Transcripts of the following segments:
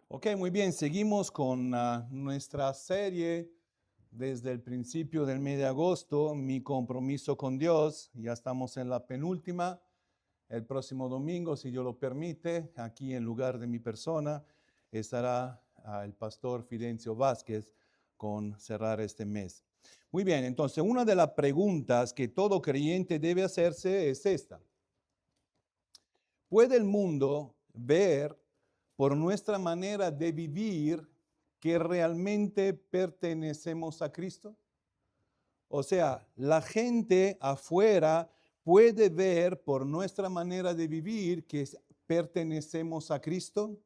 Ok, muy bien, seguimos con nuestra serie desde el principio del mes de agosto, Mi compromiso con Dios. Ya estamos en la penúltima. El próximo domingo, si Dios lo permite, aquí en lugar de mi persona, estará el pastor Fidencio Vázquez con cerrar este mes. Muy bien, entonces una de las preguntas que todo creyente debe hacerse es esta. ¿Puede el mundo ver por nuestra manera de vivir que realmente pertenecemos a Cristo? O sea, la gente afuera puede ver por nuestra manera de vivir que pertenecemos a Cristo.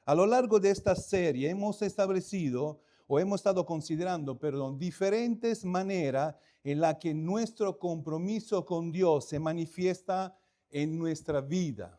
A lo largo de esta serie hemos establecido o hemos estado considerando, perdón, diferentes maneras en las que nuestro compromiso con Dios se manifiesta en nuestra vida.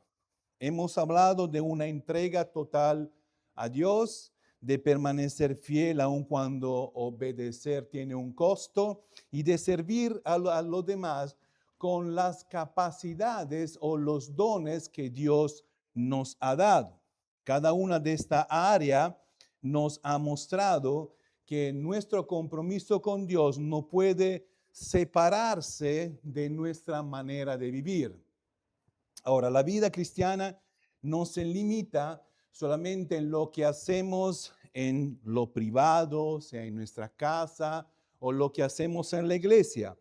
Hemos hablado de una entrega total a Dios, de permanecer fiel aun cuando obedecer tiene un costo y de servir a los demás con las capacidades o los dones que Dios nos ha dado. Cada una de esta área nos ha mostrado que nuestro compromiso con Dios no puede separarse de nuestra manera de vivir. Ahora, la vida cristiana no se limita solamente en lo que hacemos en lo privado, sea en nuestra casa o lo que hacemos en la iglesia.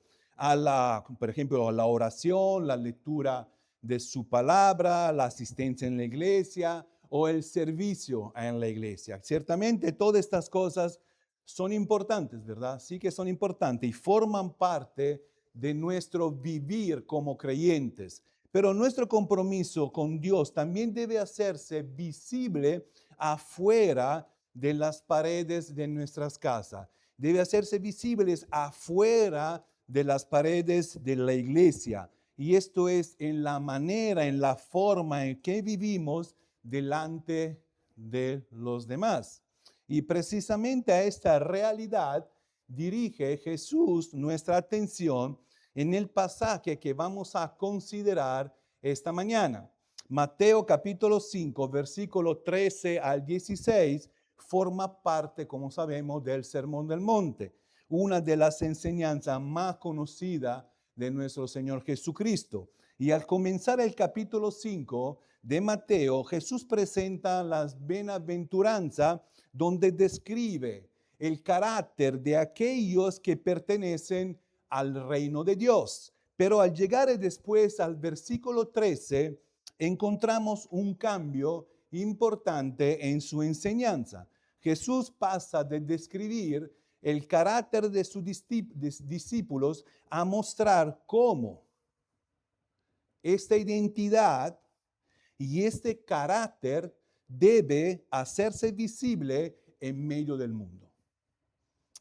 Por ejemplo, a la oración, la lectura de su palabra, la asistencia en la iglesia o el servicio en la iglesia. Ciertamente todas estas cosas son importantes, ¿verdad? Sí que son importantes y forman parte de nuestro vivir como creyentes. Pero nuestro compromiso con Dios también debe hacerse visible afuera de las paredes de nuestras casas. Debe hacerse visibles afuera de las paredes de la iglesia. Y esto es en la manera, en la forma en que vivimos delante de los demás. Y precisamente a esta realidad dirige Jesús nuestra atención en el pasaje que vamos a considerar esta mañana. Mateo capítulo 5, versículo 13 al 16, forma parte, como sabemos, del Sermón del Monte, una de las enseñanzas más conocidas de nuestro Señor Jesucristo. Y al comenzar el capítulo 5 de Mateo, Jesús presenta las bienaventuranzas donde describe el carácter de aquellos que pertenecen al reino de Dios. Pero al llegar después al versículo 13, encontramos un cambio importante en su enseñanza. Jesús pasa de describir el carácter de sus discípulos a mostrar cómo esta identidad y este carácter debe hacerse visible en medio del mundo.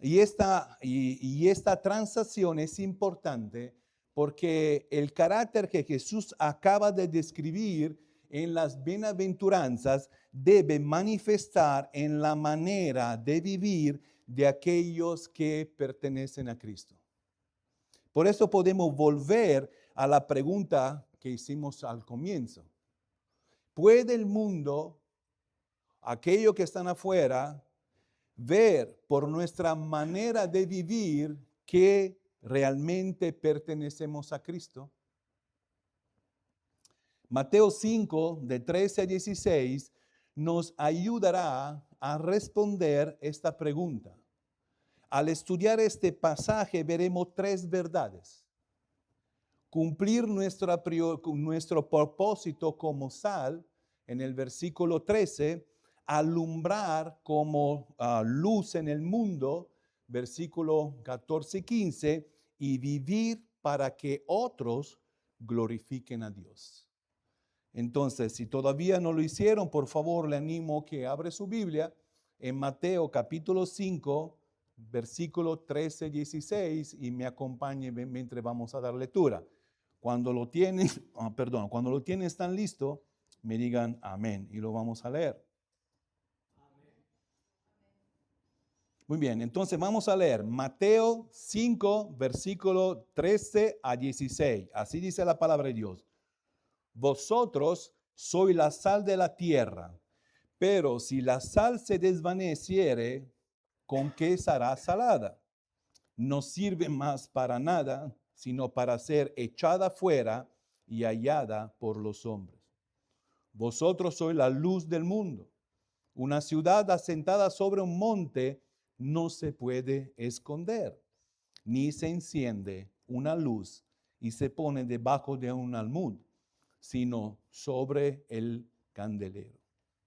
Y esta transacción es importante porque el carácter que Jesús acaba de describir en las bienaventuranzas debe manifestar en la manera de vivir de aquellos que pertenecen a Cristo. Por eso podemos volver a la pregunta que hicimos al comienzo. ¿Puede el mundo, aquellos que están afuera, ver por nuestra manera de vivir que realmente pertenecemos a Cristo? Mateo 5, de 13 a 16, nos ayudará a responder esta pregunta. Al estudiar este pasaje veremos tres verdades. Cumplir nuestro propósito como sal, en el versículo 13, alumbrar como luz en el mundo, versículo 14 y 15, y vivir para que otros glorifiquen a Dios. Entonces, si todavía no lo hicieron, por favor, le animo que abre su Biblia en Mateo capítulo 5, versículo 13, 16, y me acompañe mientras vamos a dar lectura. Cuando lo tienen, cuando lo tienen, están listos, me digan amén y lo vamos a leer. Muy bien, entonces vamos a leer Mateo 5, versículo 13 a 16. Así dice la palabra de Dios. Vosotros sois la sal de la tierra, Pero si la sal se desvaneciere, ¿con qué será salada? No sirve más para nada, sino para ser echada fuera y hallada por los hombres. Vosotros sois la luz del mundo. Una ciudad asentada sobre un monte no se puede esconder, ni se enciende una luz y se pone debajo de un almud, sino sobre el candelero.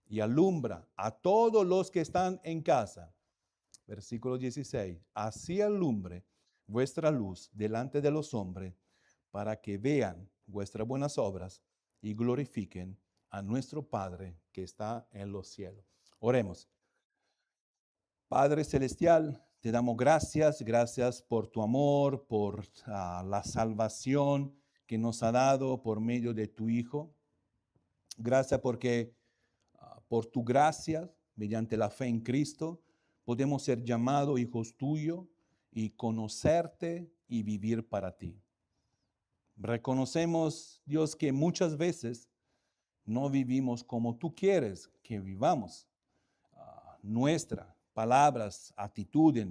Y alumbra a todos los que están en casa. Versículo 16. Así alumbre vuestra luz delante de los hombres, para que vean vuestras buenas obras y glorifiquen a nuestro Padre que está en los cielos. Oremos. Padre Celestial, te damos gracias por tu amor, por la salvación que nos ha dado por medio de tu Hijo. Gracias porque por tu gracia, mediante la fe en Cristo, podemos ser llamados hijos tuyos y conocerte y vivir para ti. Reconocemos, Dios, que muchas veces no vivimos como tú quieres que vivamos. Nuestras palabras, actitudes,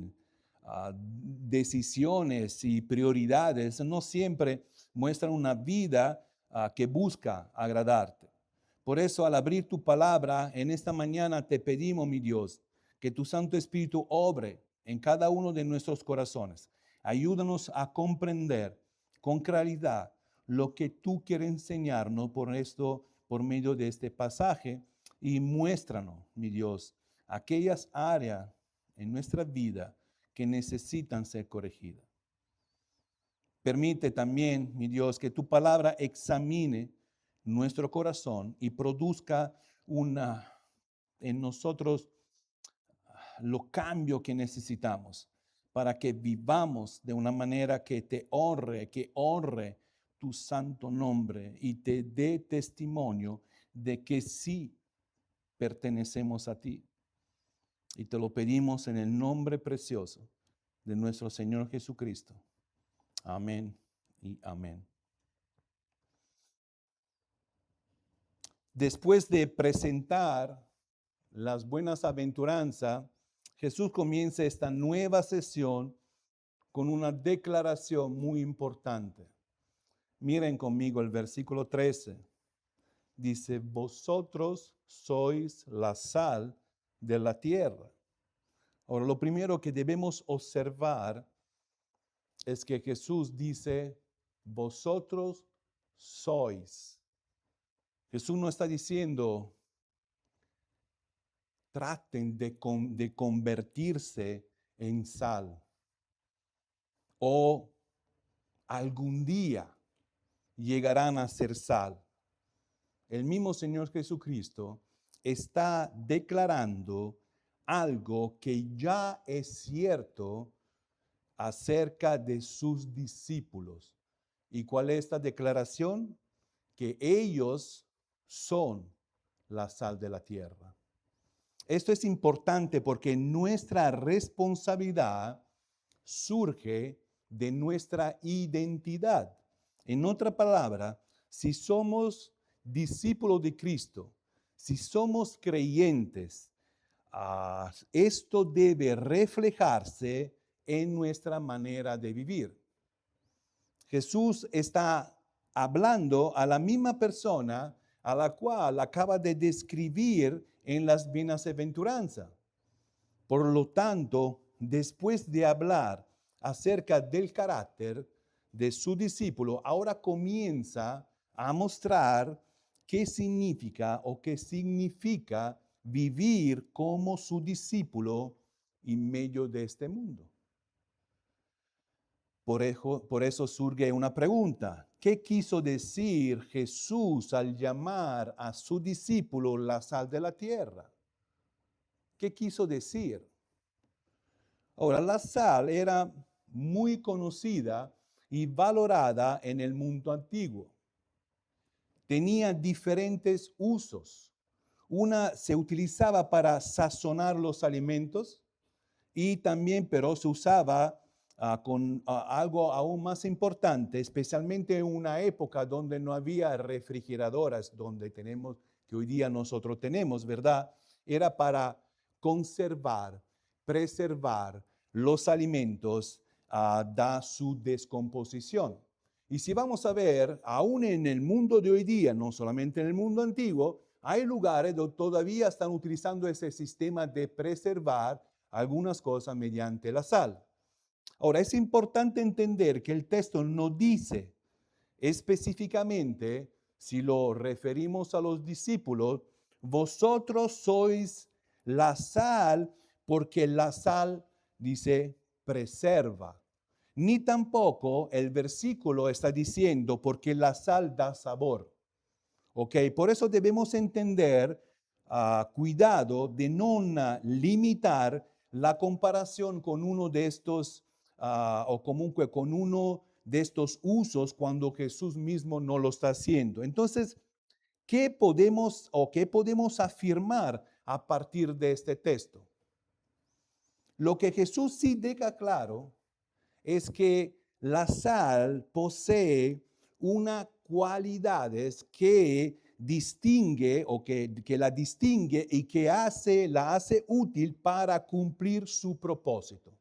decisiones y prioridades no siempre muestran una vida que busca agradarte. Por eso, al abrir tu palabra en esta mañana, te pedimos, mi Dios, que tu Santo Espíritu obre en cada uno de nuestros corazones. Ayúdanos a comprender con claridad lo que tú quieres enseñarnos por medio de este pasaje, y muéstranos, mi Dios, aquellas áreas en nuestra vida que necesitan ser corregidas. Permite también, mi Dios, que tu palabra examine nuestro corazón y produzca en nosotros los cambios que necesitamos para que vivamos de una manera que honre tu santo nombre y te dé testimonio de que sí pertenecemos a ti. Y te lo pedimos en el nombre precioso de nuestro Señor Jesucristo. Amén y amén. Después de presentar las buenas aventuranzas, Jesús comienza esta nueva sesión con una declaración muy importante. Miren conmigo el versículo 13. Dice, vosotros sois la sal de la tierra. Ahora, lo primero que debemos observar es que Jesús dice, vosotros sois. Jesús no está diciendo, traten de convertirse en sal, o algún día llegarán a ser sal. El mismo Señor Jesucristo está declarando algo que ya es cierto acerca de sus discípulos. ¿Y cuál es esta declaración? Que ellos son la sal de la tierra. Esto es importante porque nuestra responsabilidad surge de nuestra identidad. En otra palabra, si somos discípulos de Cristo, si somos creyentes, esto debe reflejarse en nuestra manera de vivir. Jesús está hablando a la misma persona a la cual acaba de describir en las bienaventuranzas. Por lo tanto, después de hablar acerca del carácter de su discípulo, ahora comienza a mostrar qué significa vivir como su discípulo en medio de este mundo. Por eso surge una pregunta. ¿Qué quiso decir Jesús al llamar a su discípulo la sal de la tierra? ¿Qué quiso decir? Ahora, la sal era muy conocida y valorada en el mundo antiguo. Tenía diferentes usos. Una se utilizaba para sazonar los alimentos y también, pero se usaba con algo aún más importante, especialmente en una época donde no había refrigeradoras, donde tenemos, que hoy día nosotros tenemos, ¿verdad? era para conservar, preservar los alimentos da su descomposición. Y si vamos a ver, aún en el mundo de hoy día, no solamente en el mundo antiguo, hay lugares donde todavía están utilizando ese sistema de preservar algunas cosas mediante la sal. Ahora, es importante entender que el texto no dice específicamente, si lo referimos a los discípulos, vosotros sois la sal, porque la sal, dice, preserva. Ni tampoco el versículo está diciendo porque la sal da sabor. ¿Ok? Por eso debemos entender, cuidado de no limitar la comparación con uno de estos, o comunque con uno de estos usos cuando Jesús mismo no lo está haciendo. Entonces, ¿qué podemos afirmar a partir de este texto? Lo que Jesús sí deja claro es que la sal posee unas cualidades que distingue o que la distingue y que la hace útil para cumplir su propósito.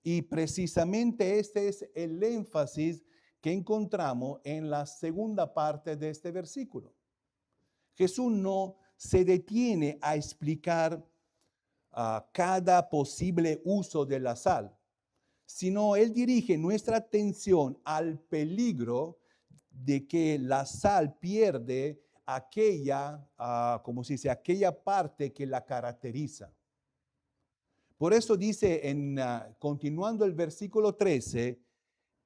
Y precisamente este es el énfasis que encontramos en la segunda parte de este versículo. Jesús no se detiene a explicar cada posible uso de la sal, sino él dirige nuestra atención al peligro de que la sal pierde aquella, como se dice, aquella parte que la caracteriza. Por eso dice, continuando el versículo 13,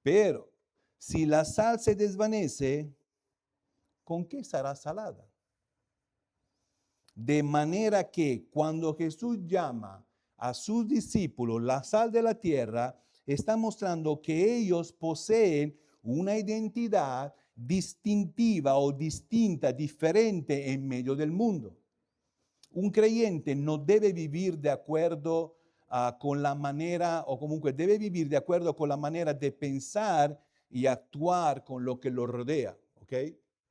pero si la sal se desvanece, ¿con qué será salada? De manera que cuando Jesús llama a sus discípulos la sal de la tierra, está mostrando que ellos poseen una identidad distintiva o distinta, diferente en medio del mundo. Un creyente no debe vivir de acuerdo con la manera, o comunque debe vivir de acuerdo con la manera de pensar y actuar con lo que lo rodea, ¿ok?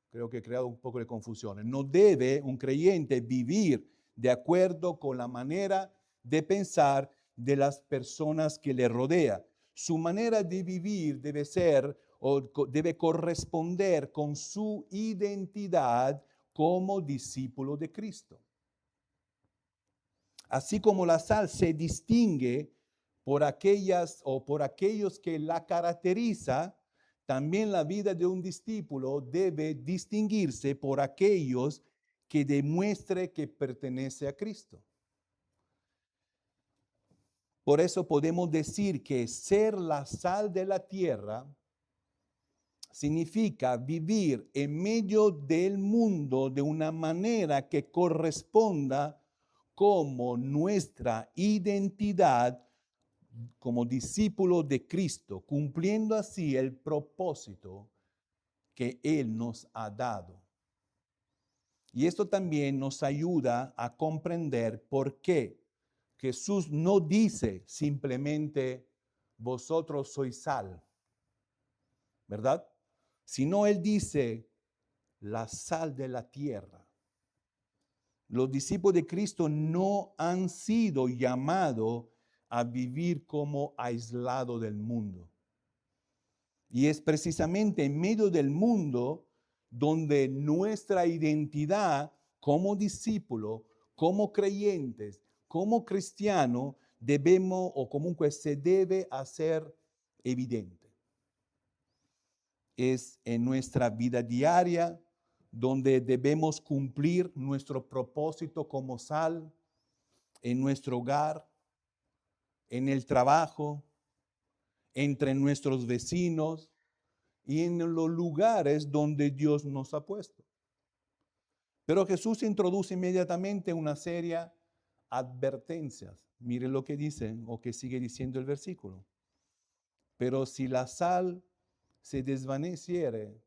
Creo que he creado un poco de confusión. No debe un creyente vivir de acuerdo con la manera de pensar de las personas que le rodea. Su manera de vivir debe ser o debe corresponder con su identidad como discípulo de Cristo. Así como la sal se distingue por aquellas o por aquellos que la caracteriza, también la vida de un discípulo debe distinguirse por aquellos que demuestre que pertenece a Cristo. Por eso podemos decir que ser la sal de la tierra significa vivir en medio del mundo de una manera que corresponda como nuestra identidad como discípulos de Cristo, cumpliendo así el propósito que Él nos ha dado. Y esto también nos ayuda a comprender por qué Jesús no dice simplemente, vosotros sois sal, ¿verdad? Sino Él dice, la sal de la tierra. Los discípulos de Cristo no han sido llamados a vivir como aislados del mundo. Y es precisamente en medio del mundo donde nuestra identidad como discípulo, como creyentes, como cristiano, debemos o comunque se debe hacer evidente. Es en nuestra vida diaria donde debemos cumplir nuestro propósito como sal, en nuestro hogar, en el trabajo, entre nuestros vecinos y en los lugares donde Dios nos ha puesto. Pero Jesús introduce inmediatamente una serie de advertencias. Mire lo que dice o que sigue diciendo el versículo. Pero si la sal se desvaneciere,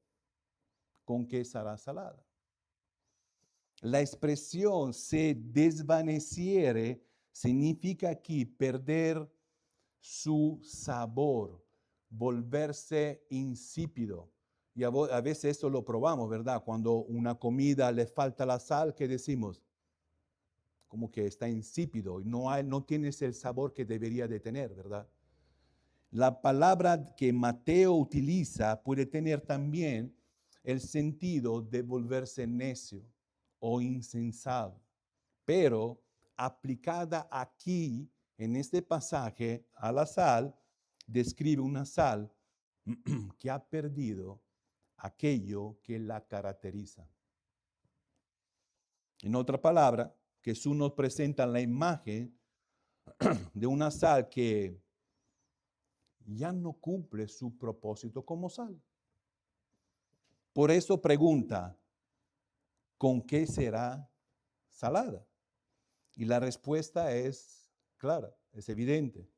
¿con qué será salada? La expresión se desvaneciere significa aquí perder su sabor, volverse insípido. Y a veces esto lo probamos, ¿verdad? Cuando una comida le falta la sal, ¿qué decimos? como que está insípido y no tienes el sabor que debería de tener, ¿verdad? La palabra que Mateo utiliza puede tener también el sentido de volverse necio o insensato, pero aplicada aquí, en este pasaje, a la sal, describe una sal que ha perdido aquello que la caracteriza. En otra palabra, Jesús nos presenta la imagen de una sal que ya no cumple su propósito como sal. Por eso pregunta, ¿con qué será salada? Y la respuesta es clara, es evidente.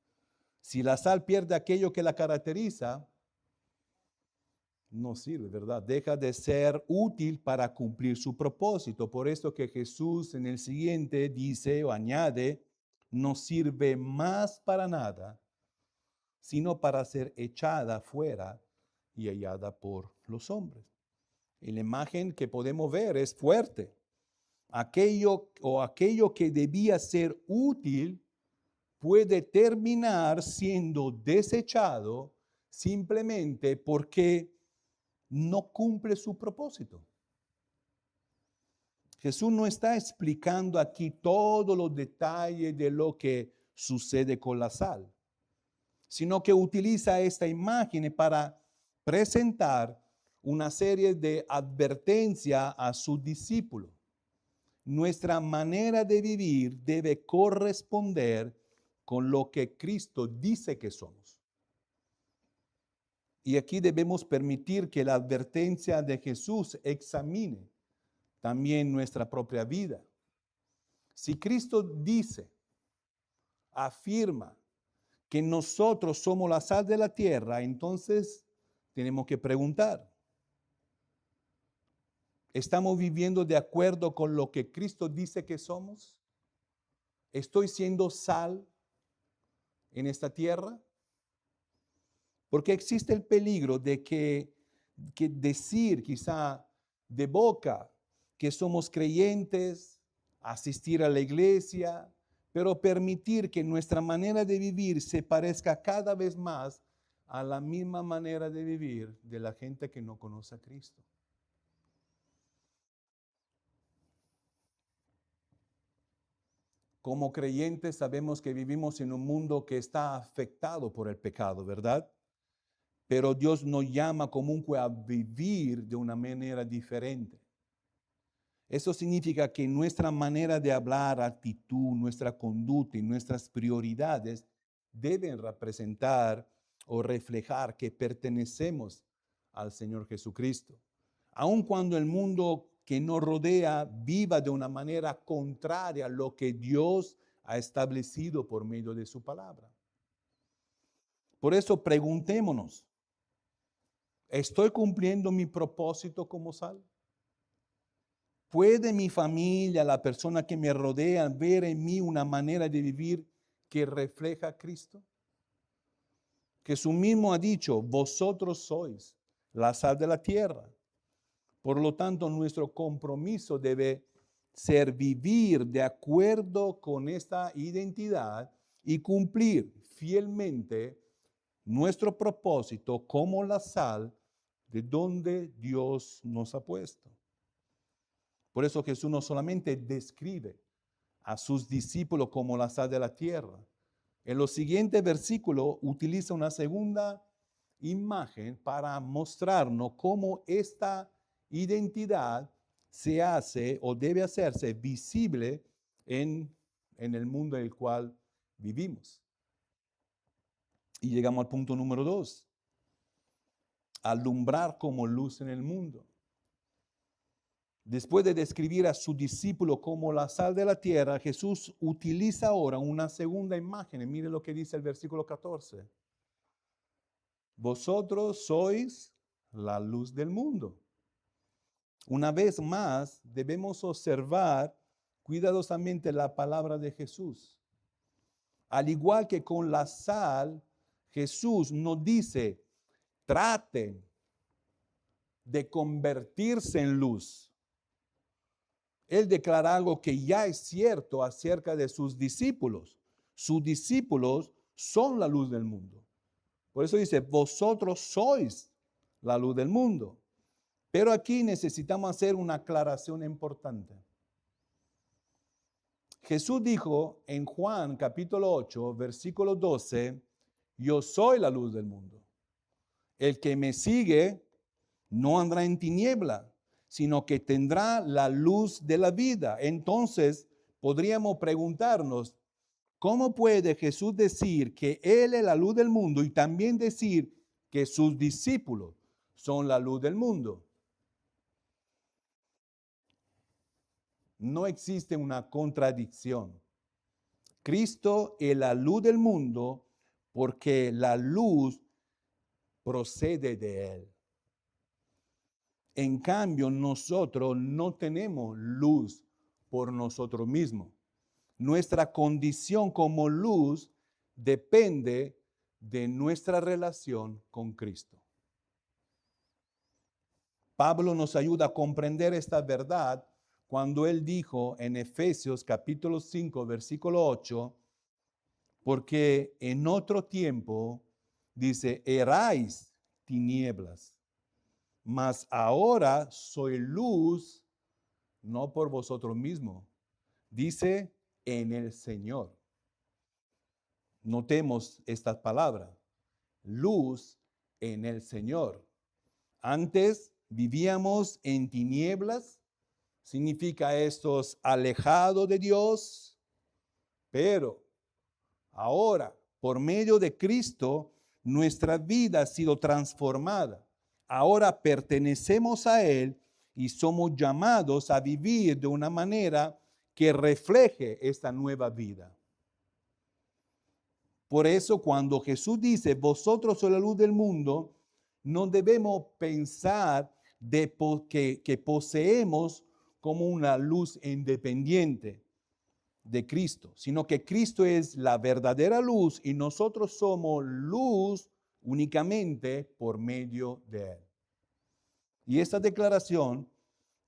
Si la sal pierde aquello que la caracteriza, no sirve, ¿verdad? Deja de ser útil para cumplir su propósito. Por eso que Jesús en el siguiente dice o añade, no sirve más para nada, sino para ser echada fuera y hallada por los hombres. Y la imagen que podemos ver es fuerte. Aquello que debía ser útil puede terminar siendo desechado simplemente porque no cumple su propósito. Jesús no está explicando aquí todos los detalles de lo que sucede con la sal, sino que utiliza esta imagen para presentar una serie de advertencias a sus discípulos. Nuestra manera de vivir debe corresponder con lo que Cristo dice que somos. Y aquí debemos permitir que la advertencia de Jesús examine también nuestra propia vida. Si Cristo dice, afirma que nosotros somos la sal de la tierra, entonces tenemos que preguntar, ¿estamos viviendo de acuerdo con lo que Cristo dice que somos? ¿Estoy siendo sal en esta tierra? Porque existe el peligro de que decir quizá de boca que somos creyentes, asistir a la iglesia, pero permitir que nuestra manera de vivir se parezca cada vez más a la misma manera de vivir de la gente que no conoce a Cristo. Como creyentes sabemos que vivimos en un mundo que está afectado por el pecado, ¿verdad? Pero Dios nos llama como a vivir de una manera diferente. Eso significa que nuestra manera de hablar, actitud, nuestra conducta y nuestras prioridades deben representar o reflejar que pertenecemos al Señor Jesucristo. Aun cuando el mundo que nos rodea viva de una manera contraria a lo que Dios ha establecido por medio de su palabra. Por eso preguntémonos, ¿estoy cumpliendo mi propósito como sal? ¿Puede mi familia, la persona que me rodea, ver en mí una manera de vivir que refleja a Cristo? Jesús mismo ha dicho, vosotros sois la sal de la tierra. Por lo tanto, nuestro compromiso debe ser vivir de acuerdo con esta identidad y cumplir fielmente nuestro propósito como la sal de donde Dios nos ha puesto. Por eso Jesús no solamente describe a sus discípulos como la sal de la tierra. En los siguientes versículos utiliza una segunda imagen para mostrarnos cómo esta identidad se hace o debe hacerse visible en el mundo en el cual vivimos. Y llegamos al punto número 2. Alumbrar como luz en el mundo. Después de describir a su discípulo como la sal de la tierra, Jesús utiliza ahora una segunda imagen. Mire lo que dice el versículo 14. Vosotros sois la luz del mundo. Una vez más, debemos observar cuidadosamente la palabra de Jesús. Al igual que con la sal, Jesús nos dice, traten de convertirse en luz. Él declara algo que ya es cierto acerca de sus discípulos. Sus discípulos son la luz del mundo. Por eso dice, vosotros sois la luz del mundo. Pero aquí necesitamos hacer una aclaración importante. Jesús dijo en Juan capítulo 8, versículo 12, yo soy la luz del mundo. El que me sigue no andará en tiniebla, sino que tendrá la luz de la vida. Entonces, podríamos preguntarnos, ¿cómo puede Jesús decir que Él es la luz del mundo y también decir que sus discípulos son la luz del mundo? No existe una contradicción. Cristo es la luz del mundo porque la luz procede de Él. En cambio, nosotros no tenemos luz por nosotros mismos. Nuestra condición como luz depende de nuestra relación con Cristo. Pablo nos ayuda a comprender esta verdad cuando él dijo en Efesios capítulo 5, versículo 8, porque en otro tiempo, dice, erais tinieblas, mas ahora soy luz, no por vosotros mismos. Dice, en el Señor. Notemos estas palabras. Luz en el Señor. Antes vivíamos en tinieblas. Significa estos alejados de Dios. Pero ahora, por medio de Cristo, nuestra vida ha sido transformada. Ahora pertenecemos a Él y somos llamados a vivir de una manera que refleje esta nueva vida. Por eso cuando Jesús dice, vosotros sois la luz del mundo, no debemos pensar que poseemos como una luz independiente de Cristo, sino que Cristo es la verdadera luz y nosotros somos luz únicamente por medio de Él. Y esta declaración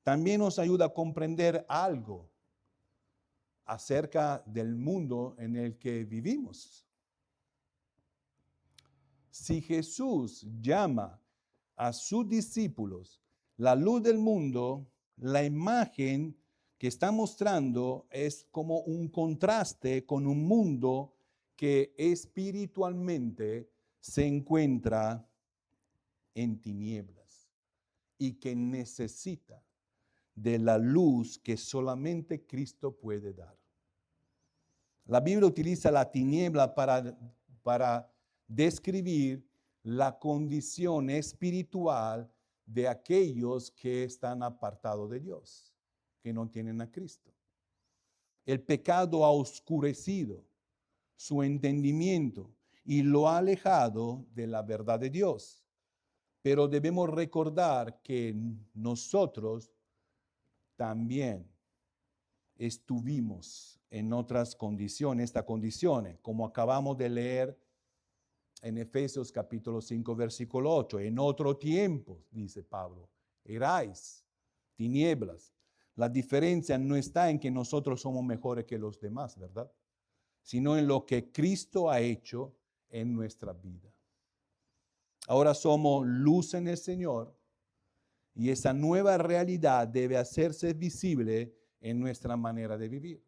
también nos ayuda a comprender algo acerca del mundo en el que vivimos. Si Jesús llama a sus discípulos la luz del mundo, la imagen que está mostrando es como un contraste con un mundo que espiritualmente se encuentra en tinieblas y que necesita de la luz que solamente Cristo puede dar. La Biblia utiliza la tiniebla para describir la condición espiritual de aquellos que están apartados de Dios, que no tienen a Cristo. El pecado ha oscurecido su entendimiento y lo ha alejado de la verdad de Dios. Pero debemos recordar que nosotros también estuvimos en otras condiciones, estas condiciones, como acabamos de leer en Efesios capítulo 5, versículo 8. En otro tiempo, dice Pablo, erais tinieblas. La diferencia no está en que nosotros somos mejores que los demás, ¿verdad? Sino en lo que Cristo ha hecho en nuestra vida. Ahora somos luz en el Señor y esa nueva realidad debe hacerse visible en nuestra manera de vivir.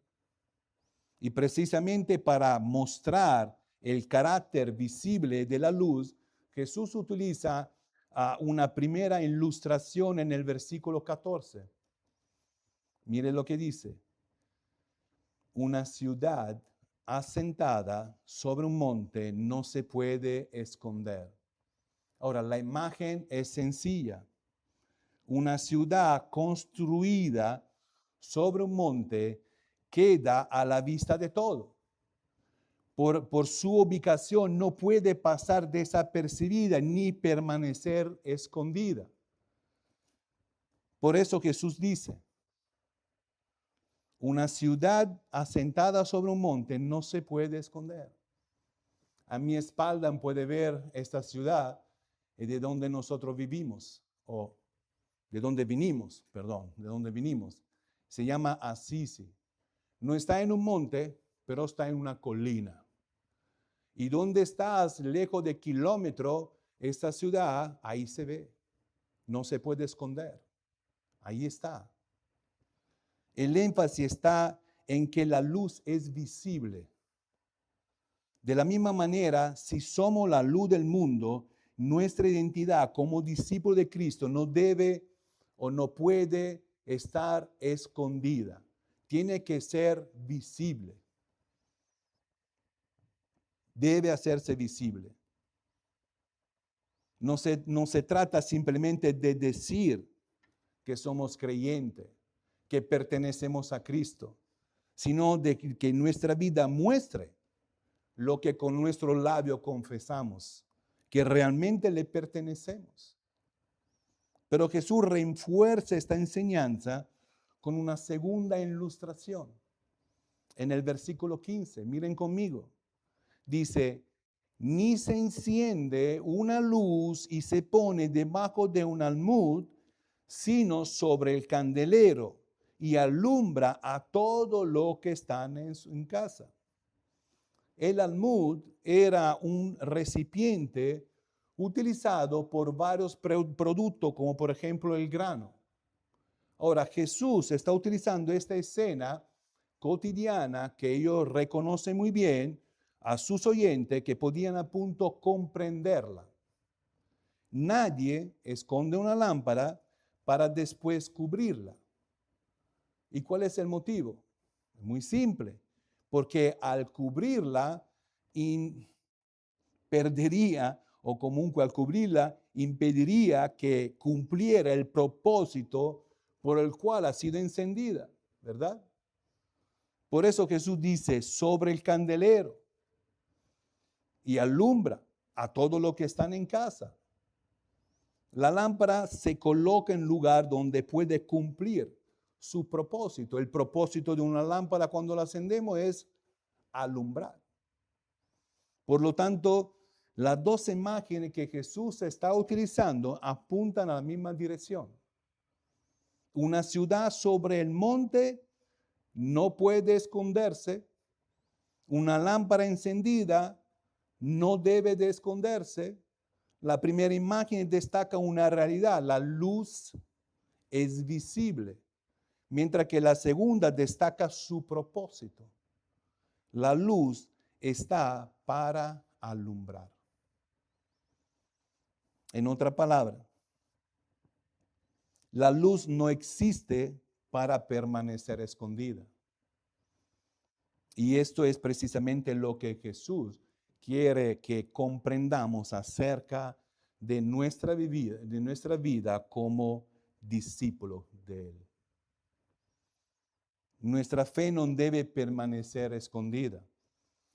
Y precisamente para mostrar el carácter visible de la luz, Jesús utiliza una primera ilustración en el versículo 14. Mire lo que dice. Una ciudad asentada sobre un monte no se puede esconder. Ahora, la imagen es sencilla. Una ciudad construida sobre un monte queda a la vista de todo. Por su ubicación no puede pasar desapercibida ni permanecer escondida. Por eso Jesús dice, una ciudad asentada sobre un monte no se puede esconder. A mi espalda puede ver esta ciudad de donde nosotros vivimos, o de donde vinimos, perdón, de donde vinimos. Se llama Assisi. No está en un monte, pero está en una colina. Y donde estás, lejos de kilómetro, esta ciudad, ahí se ve. No se puede esconder. Ahí está. El énfasis está en que la luz es visible. De la misma manera, si somos la luz del mundo, nuestra identidad como discípulo de Cristo no debe o no puede estar escondida. Tiene que ser visible. Debe hacerse visible. No se trata simplemente de decir que somos creyentes, que pertenecemos a Cristo, sino de que nuestra vida muestre lo que con nuestro labio confesamos, que realmente le pertenecemos. Pero Jesús refuerza esta enseñanza con una segunda ilustración. En el versículo 15, miren conmigo, dice, ni se enciende una luz y se pone debajo de un almud, sino sobre el candelero y alumbra a todo lo que están en casa. El almud era un recipiente utilizado por varios productos, como por ejemplo el grano. Ahora, Jesús está utilizando esta escena cotidiana que ellos reconocen muy bien a sus oyentes que podían a punto comprenderla. Nadie esconde una lámpara para después cubrirla. ¿Y cuál es el motivo? Muy simple, porque al cubrirla perdería, o comunque al cubrirla, impediría que cumpliera el propósito por el cual ha sido encendida, ¿verdad? Por eso Jesús dice, sobre el candelero, y alumbra a todos los que están en casa. La lámpara se coloca en lugar donde puede cumplir su propósito. El propósito de una lámpara cuando la encendemos es alumbrar. Por lo tanto, las dos imágenes que Jesús está utilizando apuntan a la misma dirección. Una ciudad sobre el monte no puede esconderse. Una lámpara encendida no debe de esconderse. La primera imagen destaca una realidad, la luz es visible, mientras que la segunda destaca su propósito. La luz está para alumbrar. En otra palabra, la luz no existe para permanecer escondida. Y esto es precisamente lo que Jesús quiere que comprendamos acerca de nuestra vida como discípulos de Él. Nuestra fe no debe permanecer escondida.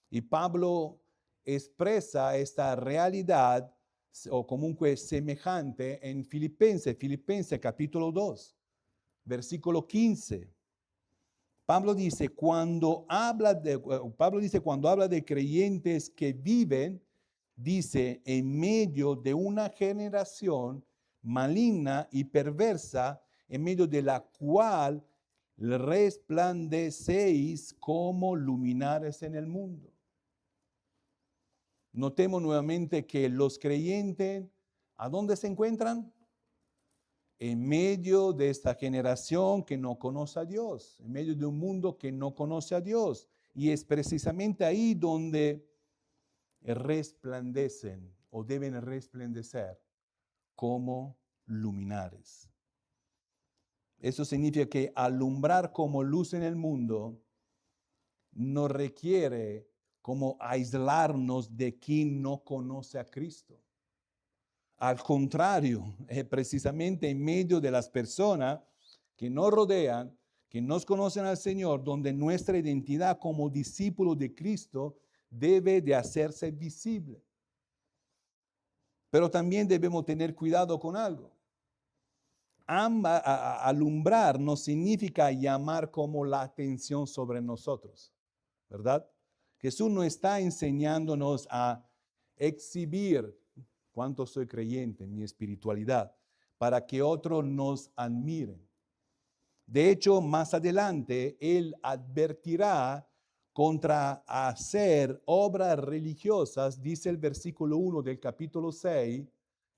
Y Pablo expresa esta realidad o comunque semejante en Filipenses capítulo 2, versículo 15. Pablo dice, cuando habla de creyentes que viven, dice, en medio de una generación maligna y perversa, en medio de la cual resplandecéis como luminares en el mundo. Notemos nuevamente que los creyentes, ¿a dónde se encuentran? En medio de esta generación que no conoce a Dios, en medio de un mundo que no conoce a Dios. Y es precisamente ahí donde resplandecen o deben resplandecer como luminares. Eso significa que alumbrar como luz en el mundo no requiere como aislarnos de quien no conoce a Cristo. Al contrario, precisamente en medio de las personas que nos rodean, que nos conocen al Señor, donde nuestra identidad como discípulos de Cristo debe de hacerse visible. Pero también debemos tener cuidado con algo. Alumbrar no significa llamar como la atención sobre nosotros, ¿verdad? Jesús no está enseñándonos a exhibir cuánto soy creyente en mi espiritualidad para que otros nos admiren. De hecho, más adelante, él advertirá contra hacer obras religiosas, dice el versículo 1 del capítulo 6,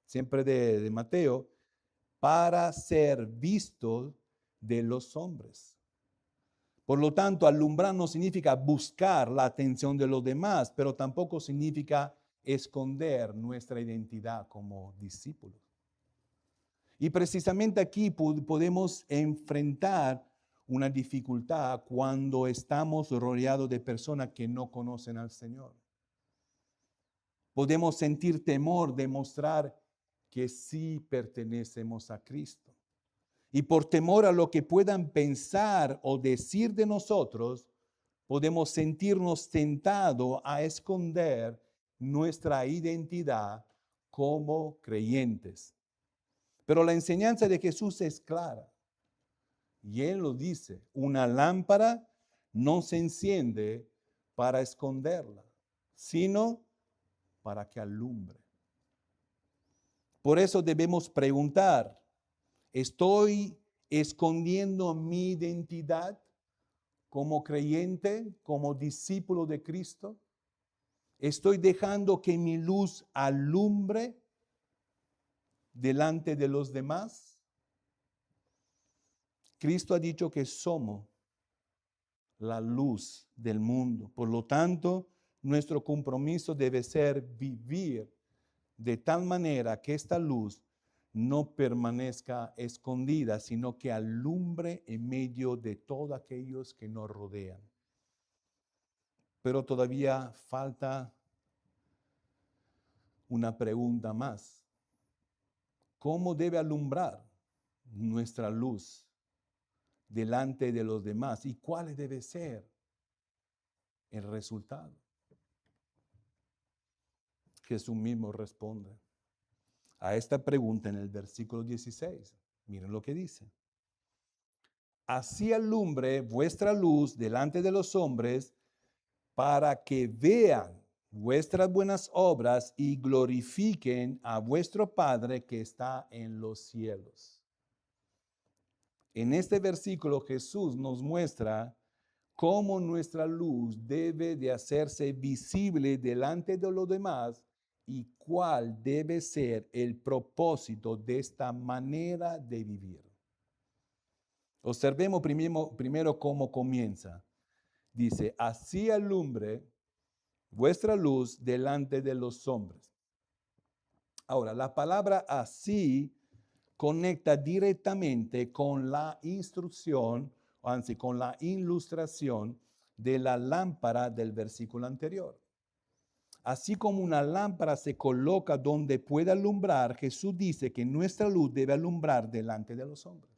siempre de Mateo, para ser visto de los hombres. Por lo tanto, alumbrar no significa buscar la atención de los demás, pero tampoco significa esconder nuestra identidad como discípulos. Y precisamente aquí podemos enfrentar una dificultad cuando estamos rodeados de personas que no conocen al Señor. Podemos sentir temor de mostrar que sí pertenecemos a Cristo. Y por temor a lo que puedan pensar o decir de nosotros, podemos sentirnos tentados a esconder nuestra identidad como creyentes. Pero la enseñanza de Jesús es clara. Y Él lo dice, una lámpara no se enciende para esconderla, sino para que alumbre. Por eso debemos preguntar, ¿estoy escondiendo mi identidad como creyente, como discípulo de Cristo? ¿Estoy dejando que mi luz alumbre delante de los demás? Cristo ha dicho que somos la luz del mundo. Por lo tanto, nuestro compromiso debe ser vivir de tal manera que esta luz no permanezca escondida, sino que alumbre en medio de todos aquellos que nos rodean. Pero todavía falta una pregunta más. ¿Cómo debe alumbrar nuestra luz delante de los demás? ¿Y cuál debe ser el resultado? Jesús mismo responde a esta pregunta en el versículo 16. Miren lo que dice. Así alumbre vuestra luz delante de los hombres para que vean vuestras buenas obras y glorifiquen a vuestro Padre que está en los cielos. En este versículo Jesús nos muestra cómo nuestra luz debe de hacerse visible delante de los demás y cuál debe ser el propósito de esta manera de vivir. Observemos primero cómo comienza. Dice, así alumbre vuestra luz delante de los hombres. Ahora, la palabra así conecta directamente con la instrucción, con la ilustración de la lámpara del versículo anterior. Así como una lámpara se coloca donde puede alumbrar, Jesús dice que nuestra luz debe alumbrar delante de los hombres.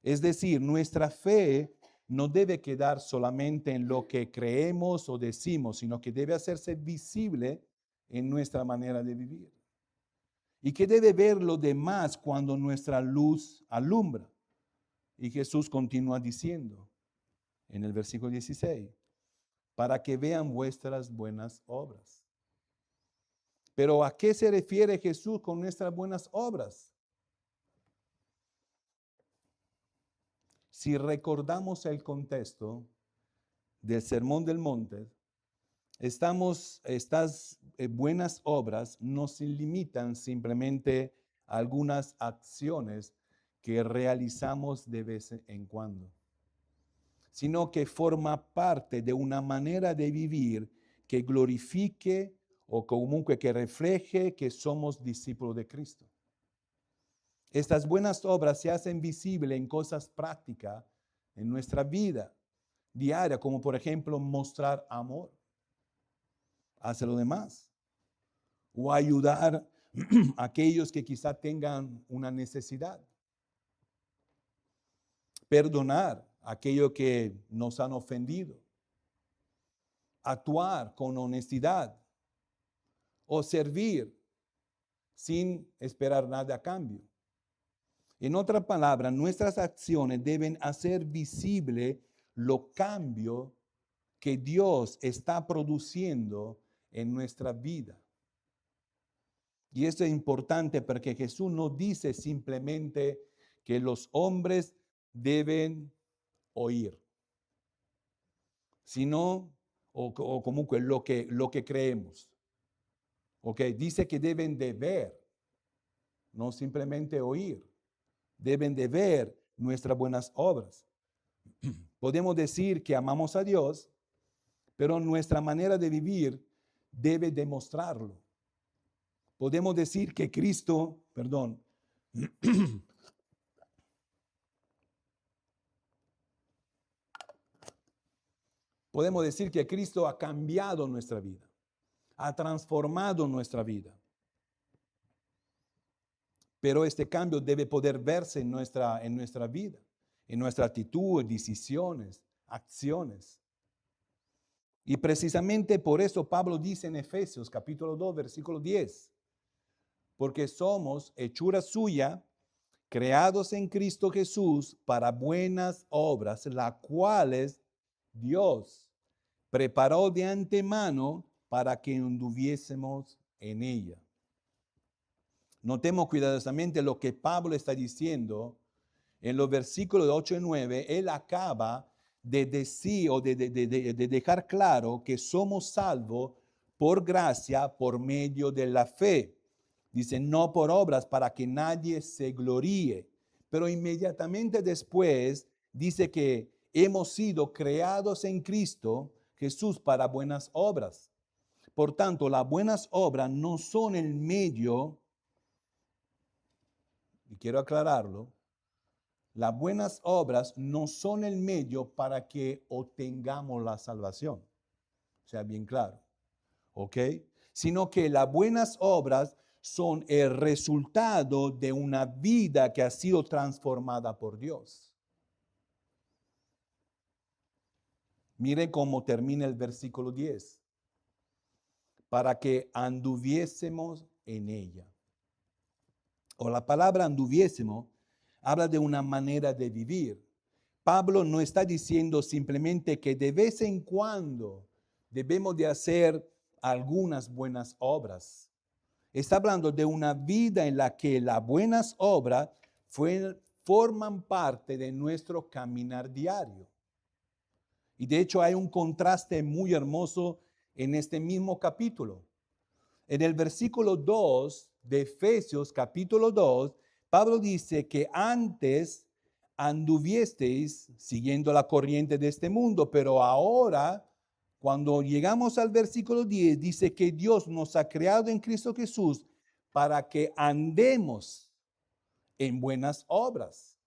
Es decir, nuestra fe no debe quedar solamente en lo que creemos o decimos, sino que debe hacerse visible en nuestra manera de vivir. ¿Y qué debe ver lo demás cuando nuestra luz alumbra? Y Jesús continúa diciendo en el versículo 16, para que vean vuestras buenas obras. Pero ¿a qué se refiere Jesús con nuestras buenas obras? Si recordamos el contexto del Sermón del Monte, estas buenas obras no se limitan simplemente a algunas acciones que realizamos de vez en cuando, sino que forma parte de una manera de vivir que glorifique o comunque que refleje que somos discípulos de Cristo. Estas buenas obras se hacen visibles en cosas prácticas en nuestra vida diaria, como por ejemplo mostrar amor hacia los demás o ayudar a aquellos que quizá tengan una necesidad, perdonar a aquellos que nos han ofendido, actuar con honestidad o servir sin esperar nada a cambio. En otras palabras, nuestras acciones deben hacer visible los cambios que Dios está produciendo en nuestra vida. Y esto es importante porque Jesús no dice simplemente que los hombres deben oír, sino, o comunque lo que creemos. ¿Ok? Dice que deben de ver, no simplemente oír. Deben de ver nuestras buenas obras. Podemos decir que amamos a Dios, pero nuestra manera de vivir debe demostrarlo. Podemos decir que Cristo, perdón, podemos decir que Cristo ha cambiado nuestra vida, ha transformado nuestra vida. Pero este cambio debe poder verse en nuestra vida, en nuestra actitud, decisiones, acciones. Y precisamente por eso Pablo dice en Efesios capítulo 2, versículo 10, porque somos hechura suya, creados en Cristo Jesús para buenas obras, las cuales Dios preparó de antemano para que anduviésemos en ella. Notemos cuidadosamente lo que Pablo está diciendo en los versículos 8 y 9. Él acaba de decir o de dejar claro que somos salvos por gracia, por medio de la fe. Dice, no por obras para que nadie se gloríe. Pero inmediatamente después dice que hemos sido creados en Cristo Jesús para buenas obras. Por tanto, las buenas obras no son el medio, y quiero aclararlo, las buenas obras no son el medio para que obtengamos la salvación. O sea, bien claro. ¿Ok? Sino que las buenas obras son el resultado de una vida que ha sido transformada por Dios. Miren cómo termina el versículo 10. Para que anduviésemos en ella. O la palabra anduviésemos habla de una manera de vivir. Pablo no está diciendo simplemente que de vez en cuando debemos de hacer algunas buenas obras. Está hablando de una vida en la que las buenas obras forman parte de nuestro caminar diario. Y de hecho hay un contraste muy hermoso en este mismo capítulo. En el versículo 2 de Efesios capítulo 2, Pablo dice que antes anduviesteis siguiendo la corriente de este mundo, pero ahora, cuando llegamos al versículo 10, dice que Dios nos ha creado en Cristo Jesús para que andemos en buenas obras.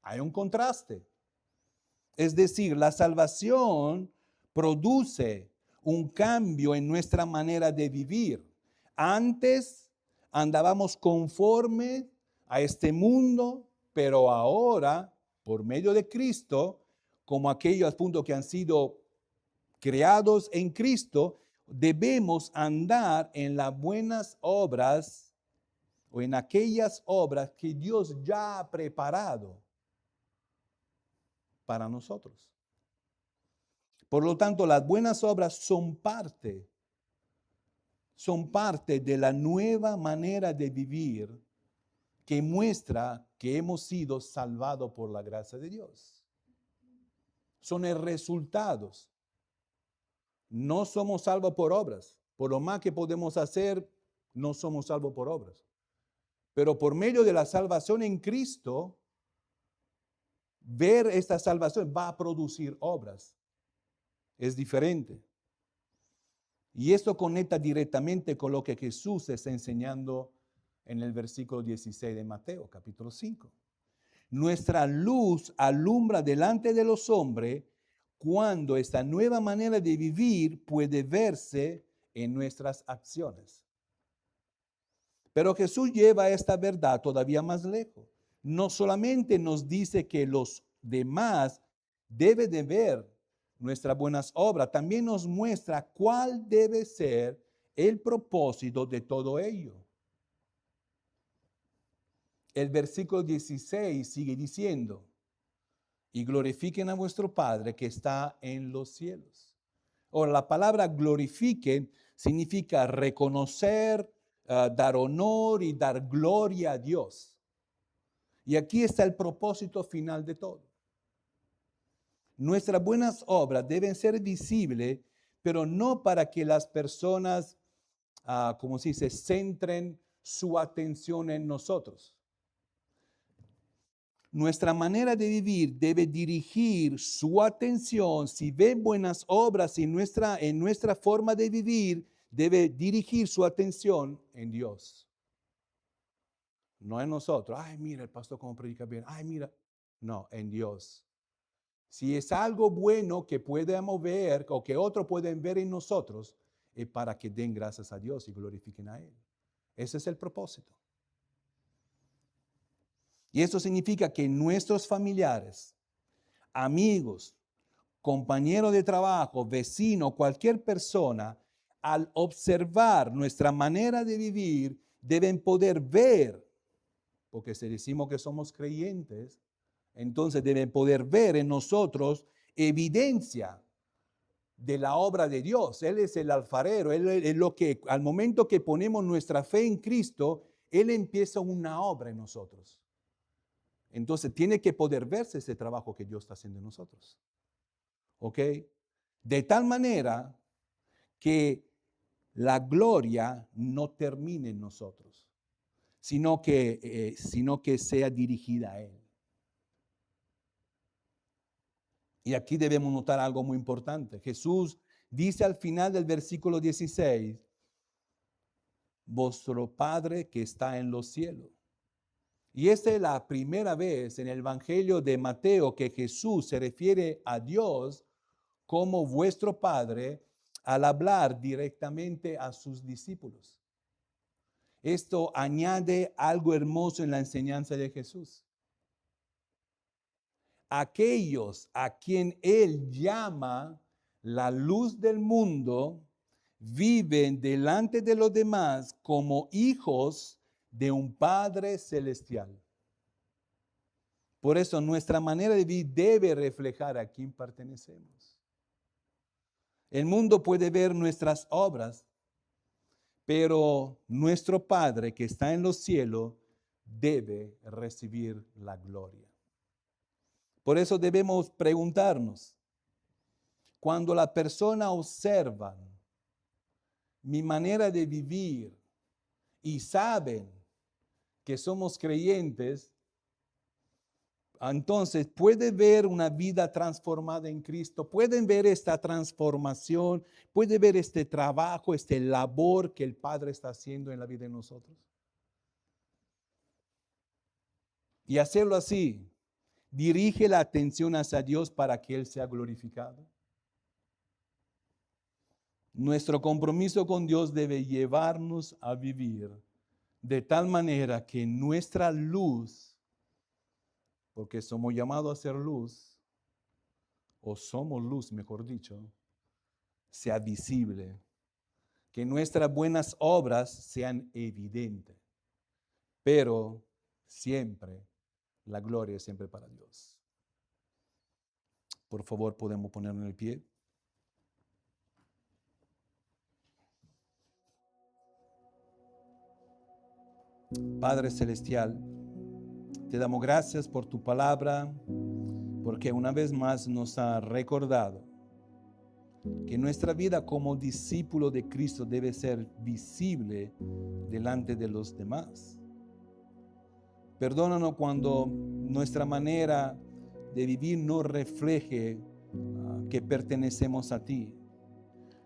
Hay un contraste. Es decir, la salvación produce un cambio en nuestra manera de vivir. Antes andábamos conforme a este mundo, pero ahora, por medio de Cristo, como aquellos puntos que han sido creados en Cristo, debemos andar en las buenas obras o en aquellas obras que Dios ya ha preparado para nosotros. Por lo tanto, las buenas obras son parte de la nueva manera de vivir que muestra que hemos sido salvados por la gracia de Dios. Son el resultado. No somos salvos por obras. Por lo más que podemos hacer, no somos salvos por obras. Pero por medio de la salvación en Cristo, ver esta salvación va a producir obras. Es diferente. Y esto conecta directamente con lo que Jesús está enseñando en el versículo 16 de Mateo, capítulo 5. Nuestra luz alumbra delante de los hombres cuando esta nueva manera de vivir puede verse en nuestras acciones. Pero Jesús lleva esta verdad todavía más lejos. No solamente nos dice que los demás deben de ver nuestras buenas obras, también nos muestra cuál debe ser el propósito de todo ello. El versículo 16 sigue diciendo, y glorifiquen a vuestro Padre que está en los cielos. Ahora, la palabra glorifiquen significa reconocer, dar honor y dar gloria a Dios. Y aquí está el propósito final de todo. Nuestras buenas obras deben ser visibles, pero no para que las personas, como se dice, centren su atención en nosotros. Nuestra manera de vivir debe dirigir su atención. Si ven buenas obras en nuestra forma de vivir, debe dirigir su atención en Dios. No en nosotros. Ay, mira el pastor cómo predica bien. Ay, mira. No, en Dios. Si es algo bueno que podemos ver o que otros pueden ver en nosotros, es para que den gracias a Dios y glorifiquen a Él. Ese es el propósito. Y eso significa que nuestros familiares, amigos, compañeros de trabajo, vecinos, cualquier persona, al observar nuestra manera de vivir, deben poder ver, porque si decimos que somos creyentes, entonces deben poder ver en nosotros evidencia de la obra de Dios. Él es el alfarero, Él es lo que al momento que ponemos nuestra fe en Cristo, Él empieza una obra en nosotros. Entonces tiene que poder verse ese trabajo que Dios está haciendo en nosotros. ¿Ok? De tal manera que la gloria no termine en nosotros, sino que sea dirigida a Él. Y aquí debemos notar algo muy importante. Jesús dice al final del versículo 16, vuestro Padre que está en los cielos. Y esta es la primera vez en el Evangelio de Mateo que Jesús se refiere a Dios como vuestro Padre al hablar directamente a sus discípulos. Esto añade algo hermoso en la enseñanza de Jesús. Aquellos a quien Él llama la luz del mundo viven delante de los demás como hijos de un Padre celestial. Por eso nuestra manera de vivir debe reflejar a quién pertenecemos. El mundo puede ver nuestras obras, pero nuestro Padre que está en los cielos debe recibir la gloria. Por eso debemos preguntarnos, cuando la persona observa mi manera de vivir y saben que somos creyentes, entonces puede ver una vida transformada en Cristo, pueden ver esta transformación, puede ver este trabajo, este labor que el Padre está haciendo en la vida de nosotros. Y hacerlo así, dirige la atención hacia Dios para que Él sea glorificado. Nuestro compromiso con Dios debe llevarnos a vivir de tal manera que nuestra luz, porque somos llamados a ser luz, o somos luz, mejor dicho, sea visible, que nuestras buenas obras sean evidentes, pero siempre, la gloria es siempre para Dios. Por favor, podemos ponernos en el pie. Padre Celestial, te damos gracias por tu palabra, porque una vez más nos ha recordado que nuestra vida como discípulo de Cristo debe ser visible delante de los demás. Perdónanos cuando nuestra manera de vivir no refleje que pertenecemos a ti.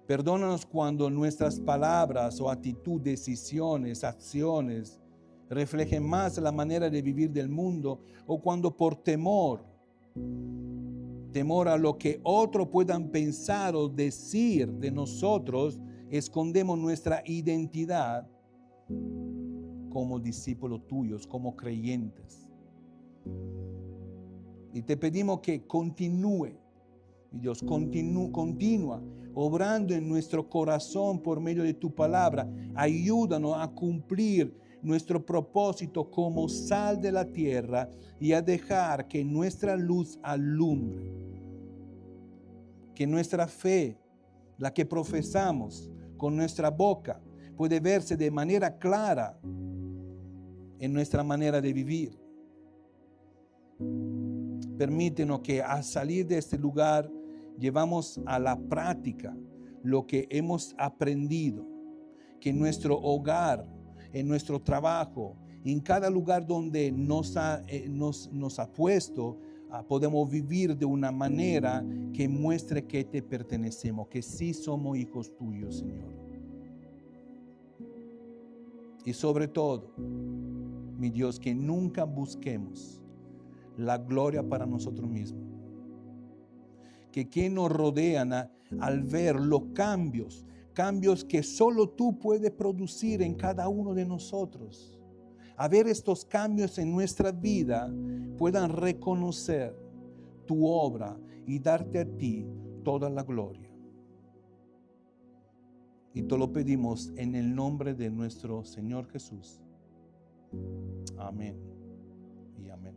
Perdónanos cuando nuestras palabras o actitud, decisiones, acciones reflejen más la manera de vivir del mundo, o cuando por temor a lo que otros puedan pensar o decir de nosotros, escondemos nuestra identidad como discípulos tuyos, como creyentes. Y te pedimos que continúe, Dios, continúa obrando en nuestro corazón por medio de tu palabra. Ayúdanos a cumplir nuestro propósito como sal de la tierra y a dejar que nuestra luz alumbre. Que nuestra fe, la que profesamos con nuestra boca, puede verse de manera clara en nuestra manera de vivir. Permítenos que al salir de este lugar llevamos a la práctica lo que hemos aprendido, que en nuestro hogar, en nuestro trabajo, en cada lugar donde nos ha puesto, podemos vivir de una manera que muestre que te pertenecemos, que sí somos hijos tuyos, Señor. Y sobre todo, mi Dios, que nunca busquemos la gloria para nosotros mismos. Que quien nos rodean al ver los cambios que solo tú puedes producir en cada uno de nosotros, a ver estos cambios en nuestra vida, puedan reconocer tu obra y darte a ti toda la gloria. Y te lo pedimos en el nombre de nuestro Señor Jesús. Amén y amén.